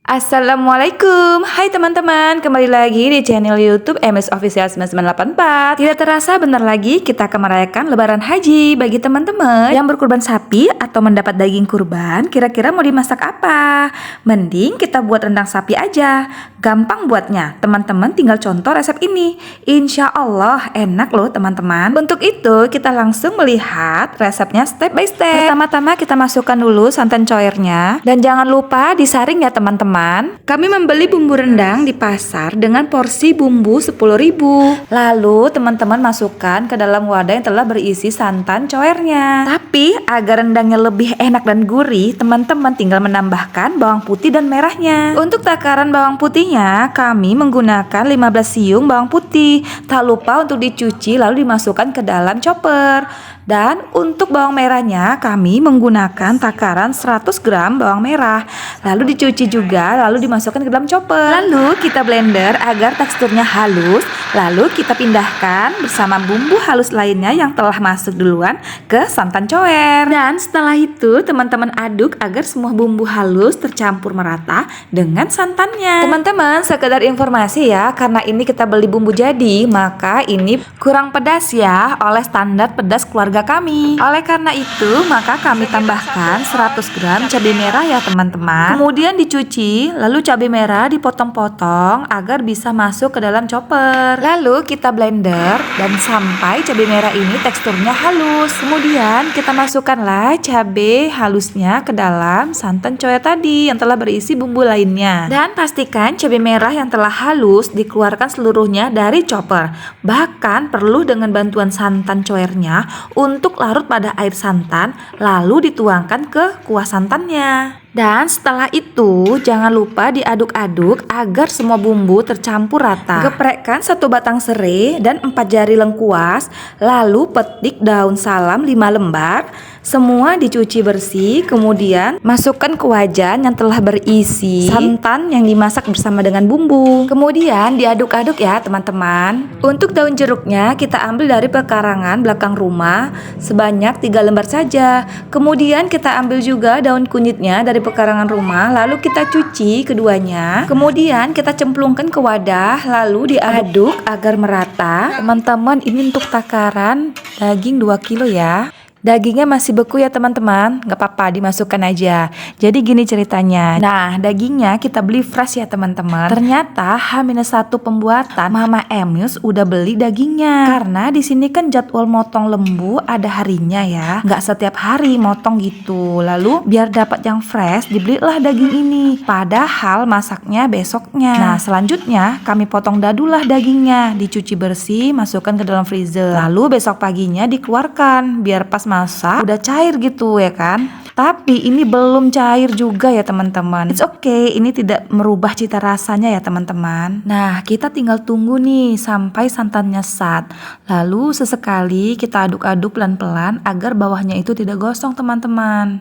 Assalamualaikum, hai teman-teman, kembali lagi di channel YouTube MS Official 9984. Tidak terasa bentar lagi kita akan merayakan Lebaran Haji. Bagi teman-teman yang berkurban sapi atau mendapat daging kurban, kira-kira mau dimasak apa? Mending kita buat rendang sapi aja. Gampang buatnya, teman-teman tinggal contoh resep ini. Insya Allah enak loh teman-teman. Untuk itu kita langsung melihat resepnya step by step. Pertama-tama kita masukkan dulu santan cairnya, dan jangan lupa disaring ya teman-teman. Kami membeli bumbu rendang di pasar dengan porsi bumbu 10.000. Lalu teman-teman masukkan ke dalam wadah yang telah berisi santan cairnya. Tapi agar rendangnya lebih enak dan gurih, teman-teman tinggal menambahkan bawang putih dan merahnya. Untuk takaran bawang putihnya, kami menggunakan 15 siung bawang putih. Tak lupa untuk dicuci lalu dimasukkan ke dalam chopper. Dan untuk bawang merahnya, kami menggunakan takaran 100 gram bawang merah. Lalu dicuci juga, lalu dimasukkan ke dalam chopper. Lalu kita blender agar teksturnya halus. Lalu kita pindahkan bersama bumbu halus lainnya yang telah masuk duluan ke santan coer. Dan setelah itu teman-teman aduk agar semua bumbu halus tercampur merata dengan santannya. Teman-teman, sekedar informasi ya, karena ini kita beli bumbu jadi, maka ini kurang pedas ya oleh standar pedas keluarga kami. Oleh karena itu, maka kami tambahkan 100 gram cabai merah ya teman-teman. Kemudian dicuci, lalu cabai merah dipotong-potong agar bisa masuk ke dalam chopper. Lalu kita blender dan sampai cabai merah ini teksturnya halus. Kemudian kita masukkanlah cabai halusnya ke dalam santan coer tadi yang telah berisi bumbu lainnya. Dan pastikan cabai merah yang telah halus dikeluarkan seluruhnya dari chopper. Bahkan perlu dengan bantuan santan coernya untuk larut pada air santan, lalu dituangkan ke kuah santannya. Dan setelah itu jangan lupa diaduk-aduk agar semua bumbu tercampur rata. Geprekkan 1 batang serai dan 4 jari lengkuas. Lalu petik daun salam 5 lembar. Semua dicuci bersih. Kemudian masukkan ke wajan yang telah berisi santan yang dimasak bersama dengan bumbu. Kemudian diaduk-aduk ya teman-teman. Untuk daun jeruknya kita ambil dari pekarangan belakang rumah sebanyak 3 lembar saja. Kemudian kita ambil juga daun kunyitnya dari pekarangan rumah, lalu kita cuci keduanya. Kemudian kita cemplungkan ke wadah, lalu diaduk agar merata. Teman-teman, ini untuk takaran daging 2 kilo ya. Dagingnya masih beku ya teman-teman, gak apa-apa dimasukkan aja. Jadi gini ceritanya. Nah, dagingnya kita beli fresh ya teman-teman. Ternyata H-1 pembuatan Mama Emis udah beli dagingnya. Karena di sini kan jadwal motong lembu ada harinya ya, gak setiap hari motong gitu. Lalu biar dapat yang fresh dibelilah daging ini. Padahal masaknya besoknya. Nah, selanjutnya kami potong dadulah dagingnya, dicuci bersih, masukkan ke dalam freezer. Lalu besok paginya dikeluarkan biar pas masak udah cair gitu ya kan. Tapi ini belum cair juga ya teman-teman. It's okay, ini tidak merubah cita rasanya ya teman-teman. Nah, kita tinggal tunggu nih sampai santannya sat. Lalu sesekali kita aduk-aduk pelan-pelan agar bawahnya itu tidak gosong teman-teman.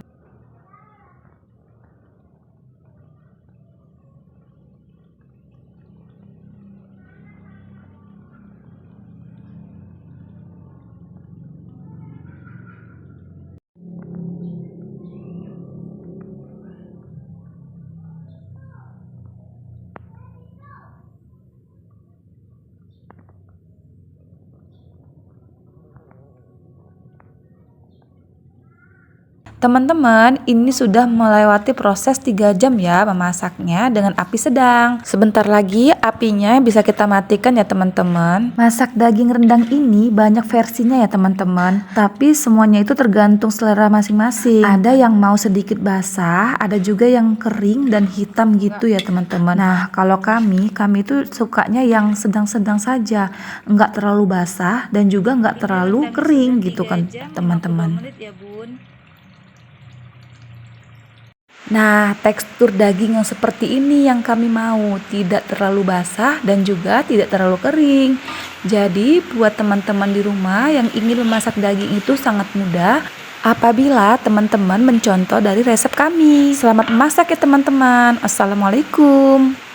Teman-teman, ini sudah melewati proses 3 jam ya memasaknya dengan api sedang. Sebentar lagi apinya bisa kita matikan ya teman-teman. Masak daging rendang ini banyak versinya ya teman-teman. Tapi semuanya itu tergantung selera masing-masing. Ada yang mau sedikit basah, ada juga yang kering dan hitam gitu ya teman-teman. Nah, kalau kami itu sukanya yang sedang-sedang saja. Enggak terlalu basah dan juga enggak terlalu kering gitu kan teman-teman. Nah, tekstur daging yang seperti ini yang kami mau, tidak terlalu basah dan juga tidak terlalu kering. Jadi, buat teman-teman di rumah yang ingin memasak daging itu sangat mudah apabila teman-teman mencontoh dari resep kami. Selamat memasak ya teman-teman. Assalamualaikum.